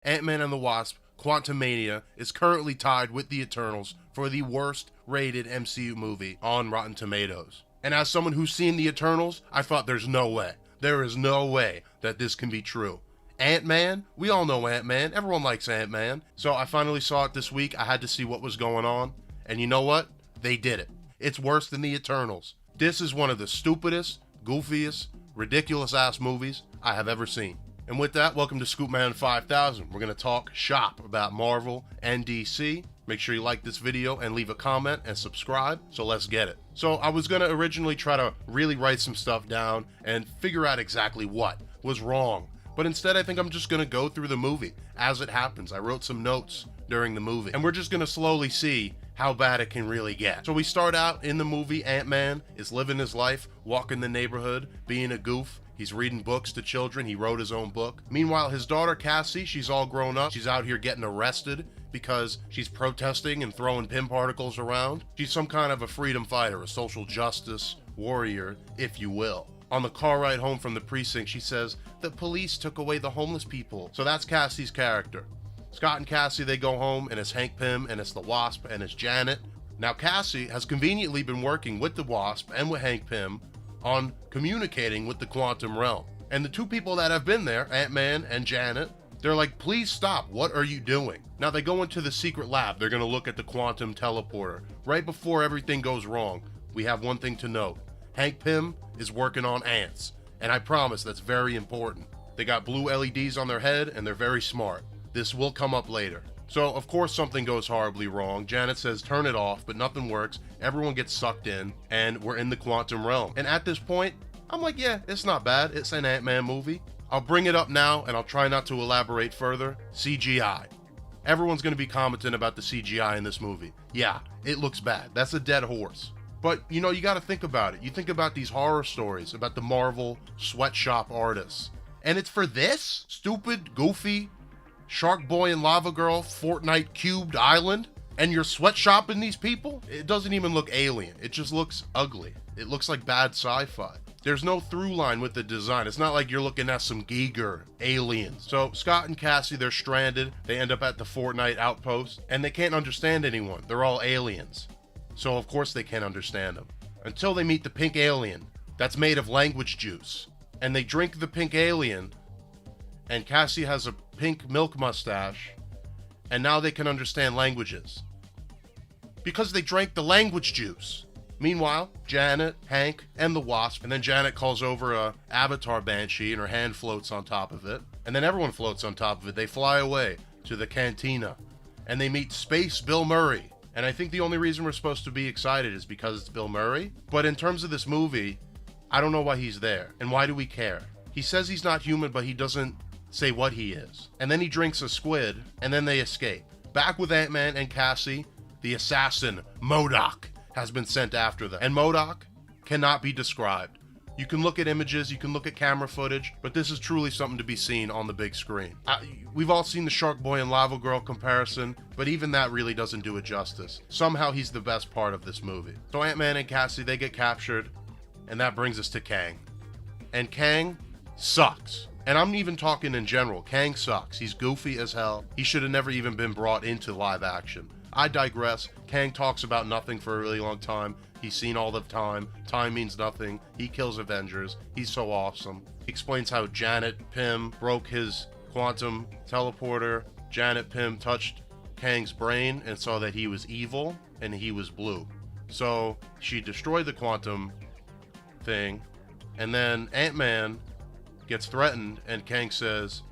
Ant-Man and the Wasp Quantumania is currently tied with the Eternals for the worst rated MCU movie on Rotten Tomatoes. And as someone who's seen the Eternals, I thought there is no way that this can be true. Ant-Man? We all know Ant-Man. Everyone likes Ant-Man. So I finally saw it this week. I had to see what was going on. And you know what? They did it. It's worse than the Eternals. This is one of the stupidest, goofiest, ridiculous-ass movies I have ever seen. And with that, welcome to Scoopman 5000. We're going to talk shop about Marvel and DC. Make sure you like this video and leave a comment and subscribe. So let's get it. So I was going to originally try to really write some stuff down and figure out exactly what was wrong. But instead, I think I'm just going to go through the movie as it happens. I wrote some notes during the movie, and we're just going to slowly see how bad it can really get. So we start out in the movie. Ant-Man is living his life, walking the neighborhood, being a goof. He's reading books to children. He wrote his own book. Meanwhile, his daughter Cassie, she's all grown up. She's out here getting arrested because she's protesting and throwing pin particles around. She's some kind of a freedom fighter, a social justice warrior, if you will. On the car ride home from the precinct, she says, "The police took away the homeless people." So that's Cassie's character. Scott and Cassie, they go home, and it's Hank Pym, and it's the Wasp, and it's Janet. Now, Cassie has conveniently been working with the Wasp and with Hank Pym on communicating with the quantum realm. And the two people that have been there, Ant-Man and Janet, they're like, "Please stop, what are you doing?" Now they go into the secret lab. They're gonna look at the quantum teleporter. Right before everything goes wrong, we have one thing to note. Hank Pym is working on ants, and I promise that's very important. They got blue LEDs on their head, and they're very smart. This will come up later. So, of course, something goes horribly wrong. Janet says, "Turn it off," but nothing works. Everyone gets sucked in, and we're in the quantum realm. And at this point, I'm like, yeah, it's not bad. It's an Ant-Man movie. I'll bring it up now, and I'll try not to elaborate further. CGI. Everyone's going to be commenting about the CGI in this movie. Yeah, it looks bad. That's a dead horse. But, you know, you got to think about it. You think about these horror stories about the Marvel sweatshop artists. And it's for this stupid, goofy, Shark Boy and Lava Girl, Fortnite cubed island, and you're sweatshopping these people? It doesn't even look alien. It just looks ugly. It looks like bad sci-fi. There's no through line with the design. It's not like you're looking at some Giger aliens. So Scott and Cassie, they're stranded. They end up at the Fortnite outpost, and they can't understand anyone. They're all aliens. So of course they can't understand them. Until they meet the pink alien that's made of language juice. And they drink the pink alien, and Cassie has a pink milk mustache, and now they can understand languages. Because they drank the language juice. Meanwhile, Janet, Hank, and the Wasp, and then Janet calls over a avatar banshee, and her hand floats on top of it. And then everyone floats on top of it. They fly away to the cantina, and they meet Space Bill Murray. And I think the only reason we're supposed to be excited is because it's Bill Murray. But in terms of this movie, I don't know why he's there, and why do we care? He says he's not human, but he doesn't say what he is. And then he drinks a squid, and then they escape. Back with Ant-Man and Cassie, the assassin, MODOK, has been sent after them. And MODOK cannot be described. You can look at images, you can look at camera footage, but this is truly something to be seen on the big screen. We've all seen the Shark Boy and Lava Girl comparison, but even that really doesn't do it justice. Somehow he's the best part of this movie. So Ant-Man and Cassie, they get captured, and that brings us to Kang. And Kang sucks. And I'm even talking in general. Kang sucks. He's goofy as hell. He should have never even been brought into live action. I digress. Kang talks about nothing for a really long time. He's seen all the time. Time means nothing. He kills Avengers. He's so awesome. He explains how Janet Pym broke his quantum teleporter. Janet Pym touched Kang's brain and saw that he was evil and he was blue. So she destroyed the quantum thing. And then Ant-Man gets threatened, and Kang says,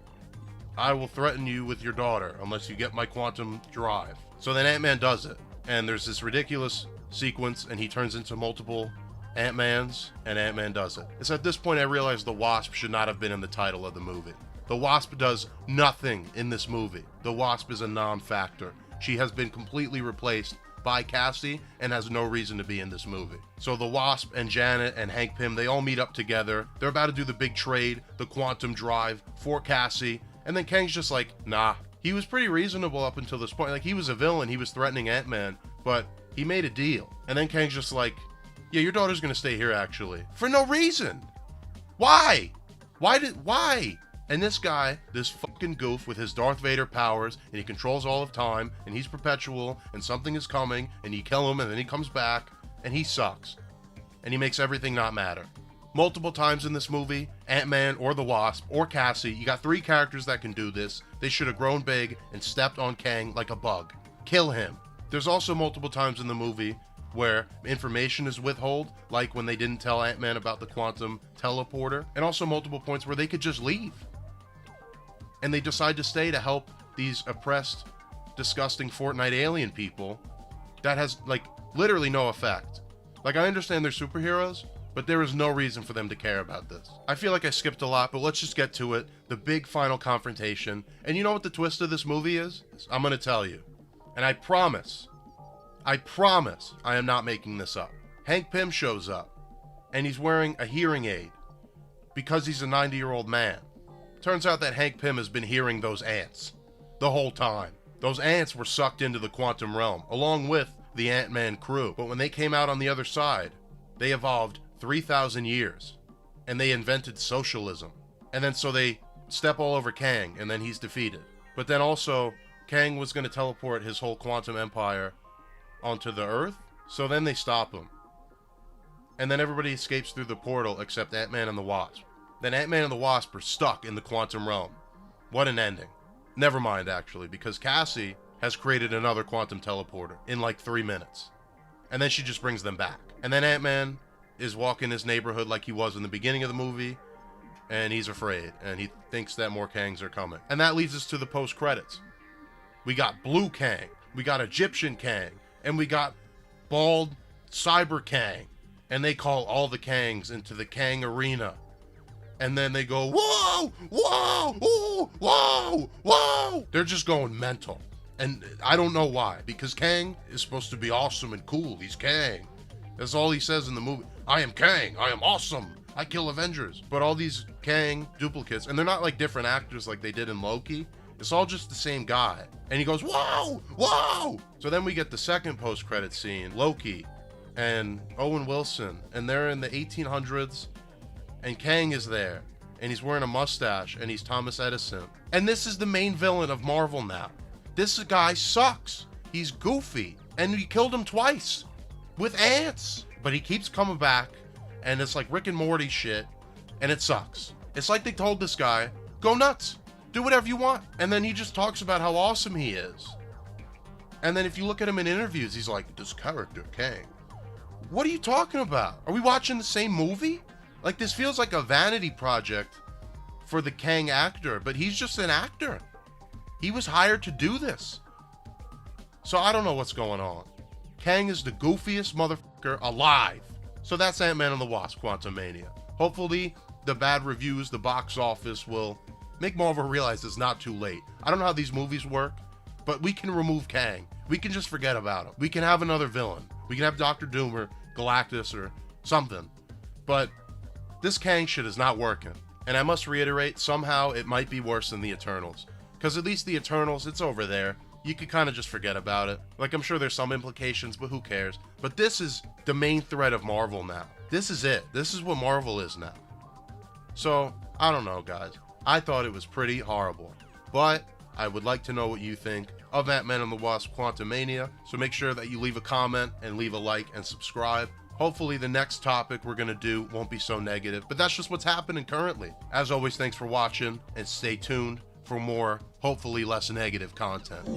"I will threaten you with your daughter unless you get my quantum drive." So then Ant-Man does it, and there's this ridiculous sequence, and he turns into multiple Ant-Mans, and Ant-Man does it. It's at this point I realized the Wasp should not have been in the title of the movie. The Wasp does nothing in this movie. The Wasp is a non-factor. She has been completely replaced by Cassie and has no reason to be in this movie. So the Wasp and Janet and Hank Pym, they all meet up together. They're about to do the big trade, the quantum drive for Cassie, and then Kang's just like, nah. He was pretty reasonable up until this point. Like, he was a villain, he was threatening Ant-Man, but he made a deal. And then Kang's just like, yeah, your daughter's gonna stay here actually. For no reason. Why? Why? And this guy, this fucking goof with his Darth Vader powers, and he controls all of time, and he's perpetual, and something is coming, and you kill him, and then he comes back, and he sucks. And he makes everything not matter. Multiple times in this movie, Ant-Man or the Wasp or Cassie, you got 3 characters that can do this. They should have grown big and stepped on Kang like a bug. Kill him. There's also multiple times in the movie where information is withheld, like when they didn't tell Ant-Man about the quantum teleporter, and also multiple points where they could just leave. And they decide to stay to help these oppressed, disgusting Fortnite alien people that has, like, literally no effect. Like, I understand they're superheroes, but there is no reason for them to care about this. I feel like I skipped a lot, but let's just get to it. The big final confrontation. And you know what the twist of this movie is? I'm gonna tell you. And I promise I am not making this up. Hank Pym shows up, and he's wearing a hearing aid because he's a 90-year-old man. Turns out that Hank Pym has been hearing those ants the whole time. Those ants were sucked into the quantum realm, along with the Ant-Man crew. But when they came out on the other side, they evolved 3,000 years, and they invented socialism. And then so they step all over Kang, and then he's defeated. But then also, Kang was going to teleport his whole quantum empire onto the Earth, so then they stop him. And then everybody escapes through the portal except Ant-Man and the Wasp. Then Ant-Man and the Wasp are stuck in the quantum realm. What an ending. Never mind, actually, because Cassie has created another quantum teleporter in like 3 minutes. And then she just brings them back. And then Ant-Man is walking his neighborhood like he was in the beginning of the movie, and he's afraid, and he thinks that more Kangs are coming. And that leads us to the post-credits. We got Blue Kang, we got Egyptian Kang, and we got bald Cyber Kang. And they call all the Kangs into the Kang arena. And then they go, whoa, whoa, ooh, whoa, whoa. They're just going mental. And I don't know why, because Kang is supposed to be awesome and cool. He's Kang. That's all he says in the movie. I am Kang. I am awesome. I kill Avengers. But all these Kang duplicates, and they're not like different actors like they did in Loki. It's all just the same guy. And he goes, whoa, whoa. So then we get the second post-credit scene, Loki and Owen Wilson, and they're in the 1800s, and Kang is there, and he's wearing a mustache, and he's Thomas Edison. And this is the main villain of Marvel now. This guy sucks. He's goofy, and we killed him twice with ants. But he keeps coming back, and it's like Rick and Morty shit, and it sucks. It's like they told this guy, go nuts, do whatever you want. And then he just talks about how awesome he is. And then if you look at him in interviews, he's like, this character, Kang. What are you talking about? Are we watching the same movie? Like, this feels like a vanity project for the Kang actor, but he's just an actor. He was hired to do this. So I don't know what's going on. Kang is the goofiest motherfucker alive. So that's Ant-Man and the Wasp Quantumania. Hopefully, the bad reviews, the box office will make Marvel realize it's not too late. I don't know how these movies work, but we can remove Kang. We can just forget about him. We can have another villain. We can have Dr. Doom or Galactus or something. But this Kang shit is not working. And I must reiterate, somehow it might be worse than the Eternals. Because at least the Eternals, it's over there. You could kind of just forget about it. Like, I'm sure there's some implications, but who cares? But this is the main thread of Marvel now. This is it. This is what Marvel is now. So, I don't know, guys. I thought it was pretty horrible. But I would like to know what you think of Ant-Man and the Wasp Quantumania. So make sure that you leave a comment and leave a like and subscribe. Hopefully the next topic we're going to do won't be so negative, but that's just what's happening currently. As always, thanks for watching, and stay tuned for more, hopefully less negative content.